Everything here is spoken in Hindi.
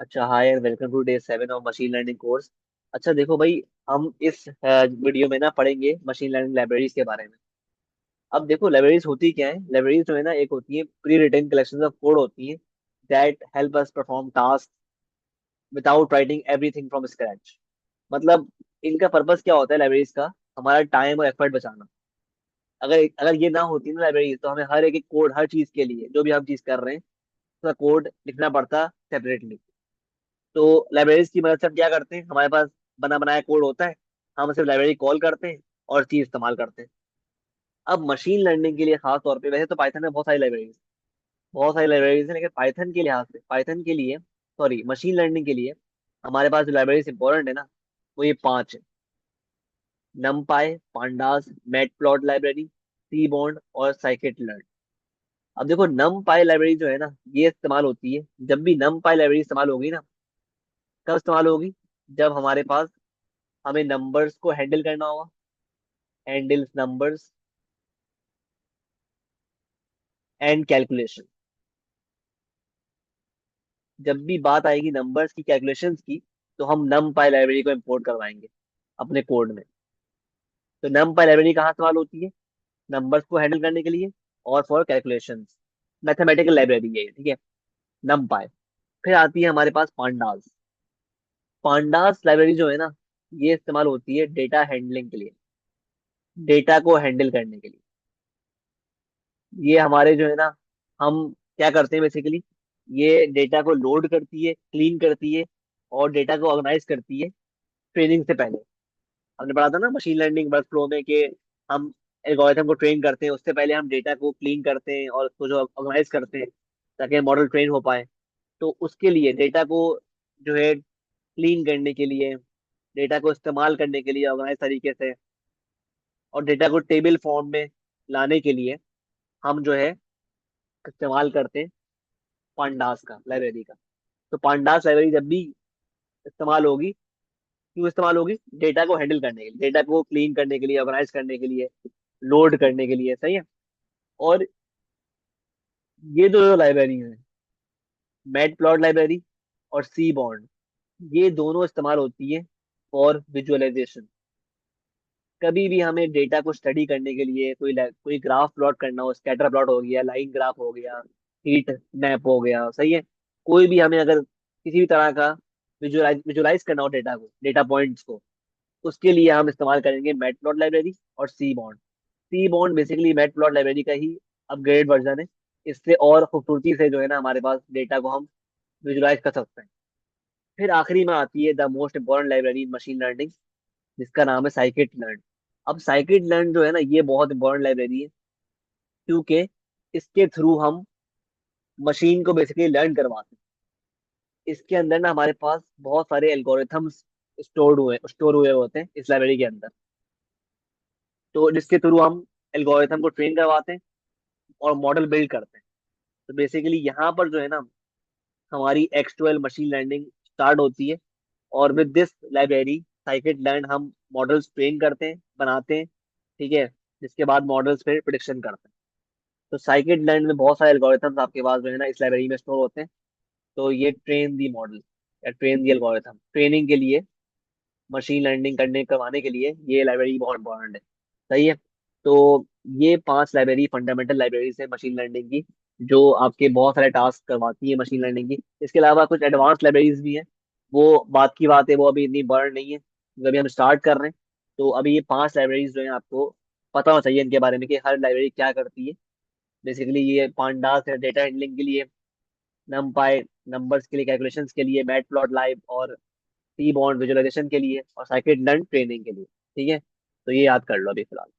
अच्छा, hi and welcome to day 7 of machine learning course. अच्छा देखो भाई, हम इस वीडियो में ना पढ़ेंगे मशीन लर्निंग लाइब्रेरीज के बारे में। अब देखो, लाइब्रेरीज होती क्या है? लाइब्रेरीज जो है ना, एक होती है pre written collection of code होती है that help us perform task without writing everything from scratch. मतलब इनका पर्पस क्या होता है लाइब्रेरीज का? हमारा टाइम और एफर्ट बचाना। अगर अगर ये ना होती ना लाइब्रेरीज, तो हमें हर एक कोड, हर चीज के लिए जो भी हम चीज कर रहे हैं उसका कोड लिखना पड़ता सेपरेटली। तो लाइब्रेरीज की मदद से हम क्या करते हैं, हमारे पास बना बनाया कोड होता है, हम सिर्फ लाइब्रेरी कॉल करते हैं और चीज इस्तेमाल करते हैं। अब मशीन लर्निंग के लिए खास तौर पे, वैसे तो पाइथन में बहुत सारी लाइब्रेरीज हैं, लेकिन पाइथन के लिहाज से, पाइथन के लिए, सॉरी, मशीन लर्निंग के लिए हमारे पास जो लाइब्रेरीज इंपॉर्टेंट है ना, वो ये पांच है: नमपाई, पांडास, मैटप्लॉट लाइब्रेरी, सीबॉन्ड और साइकिट लर्न। अब देखो, नमपाई लाइब्रेरी जो है ना, ये इस्तेमाल होती है जब भी नमपाई लाइब्रेरी इस्तेमाल होगी ना, कब इस्तेमाल होगी? जब हमारे पास, हमें नंबर्स को हैंडल करना होगा, हैंडल्स नंबर्स एंड कैलकुलेशन। जब भी बात आएगी नंबर्स की, कैलकुलेशंस की, तो हम numpy लाइब्रेरी को इंपोर्ट करवाएंगे अपने कोड में। तो numpy लाइब्रेरी कहाँ इस्तेमाल होती है? नंबर्स को हैंडल करने के लिए और फॉर कैलकुलेशंस। मैथमेटिकल लाइब्रेरी है ये, ठीक है, numpy। फिर आती है हमारे पास पांडास। पांडास लाइब्रेरी जो है ना, ये इस्तेमाल होती है डेटा हैंडलिंग के लिए, डेटा को हैंडल करने के लिए। ये हमारे जो है ना, हम क्या करते हैं बेसिकली, ये डेटा को लोड करती है, क्लीन करती है और डेटा को ऑर्गेनाइज करती है ट्रेनिंग से पहले। हमने पढ़ा था ना मशीन लर्निंग वर्क फ्लो में कि हम एल्गोरिथम को ट्रेन करते हैं, उससे पहले हम डेटा को क्लीन करते हैं और उसको जो ऑर्गेनाइज करते हैं ताकि मॉडल ट्रेन हो पाए। तो उसके लिए डेटा को जो है क्लीन करने के लिए, डेटा को इस्तेमाल करने के लिए ऑर्गेनाइज तरीके से, और डेटा को टेबल फॉर्म में लाने के लिए हम जो है इस्तेमाल करते हैं पांडास का, लाइब्रेरी का। तो पांडास लाइब्रेरी जब भी इस्तेमाल होगी, क्यों इस्तेमाल होगी? डेटा को हैंडल करने के लिए, डेटा को क्लीन करने के लिए, ऑर्गेनाइज करने के लिए, लोड करने के लिए, सही है। और ये दो लाइब्रेरी हैं, मैट प्लॉट लाइब्रेरी और सी बॉन्ड, ये दोनों इस्तेमाल होती है फॉर विजुअलाइजेशन। कभी भी हमें डेटा को स्टडी करने के लिए, कोई ग्राफ प्लॉट करना हो, स्कैटर प्लॉट हो गया, लाइन ग्राफ हो गया, हीट मैप हो गया, सही है। कोई भी हमें अगर किसी भी तरह का विजुलाइज करना हो डेटा को, डेटा पॉइंट्स को, उसके लिए हम इस्तेमाल करेंगे मैटप्लॉट लाइब्रेरी और सी बॉन्ड। सी बॉन्ड बेसिकली मैटप्लॉट लाइब्रेरी का ही अपग्रेड वर्जन है। इससे और खूबसूरती से जो है ना, हमारे पास डेटा को हम विजुलाइज कर सकते हैं। फिर आखिरी में आती है the most important library in machine learning, जिसका नाम है साइकिट लर्न। अब साइकिट लर्न जो है ना, ये बहुत इंपॉर्टेंट लाइब्रेरी है, क्योंकि इसके थ्रू हम मशीन को बेसिकली लर्न करवाते हैं। इसके अंदर ना हमारे पास बहुत सारे एल्गोरिथम्स स्टोर हुए होते हैं इस लाइब्रेरी के अंदर। तो जिसके थ्रू हम एल्गोरिथम को ट्रेन करवाते हैं और मॉडल बिल्ड करते हैं। तो बेसिकली यहाँ पर जो है ना, हमारी X12 मशीन लर्निंग स्टार्ट होती है। और with this library scikit learn हम मॉडल्स ट्रेन करते हैं, बनाते हैं, ठीक है, जिसके बाद मॉडल्स फिर प्रिडिक्शन करते हैं। तो साइकिट लर्न में बहुत सारे एल्गोरिथम्स आपके पास जो है ना, इस लाइब्रेरी में स्टोर होते हैं। तो ये ट्रेन दी मॉडल या ट्रेन दी एल्गोरिथम, ट्रेनिंग के लिए, मशीन लर्निंग करवाने के लिए ये लाइब्रेरी बहुत इंपॉर्टेंट है, सही है। तो ये पांच लाइब्रेरी फंडामेंटल लाइब्रेरीज है मशीन लर्निंग की, जो आपके बहुत सारे टास्क करवाती है मशीन लर्निंग की। इसके अलावा कुछ एडवांस लाइब्रेरीज भी हैं, वो बात की बात है, वो अभी इतनी बर्ड नहीं है क्योंकि अभी हम स्टार्ट कर रहे हैं। तो अभी ये पांच लाइब्रेरीज जो है, आपको पता होना चाहिए इनके बारे में कि हर लाइब्रेरी क्या करती है। बेसिकली ये पांडास है डेटा हैंडलिंग के लिए, नमपाई नंबर्स के लिए, कैलकुलेशंस के लिए, मैट प्लॉट लाइव और टी बॉन्ड विजुअलाइजेशन के लिए, और साइकिट लर्न ट्रेनिंग के लिए, ठीक है। तो ये याद कर लो अभी फिलहाल।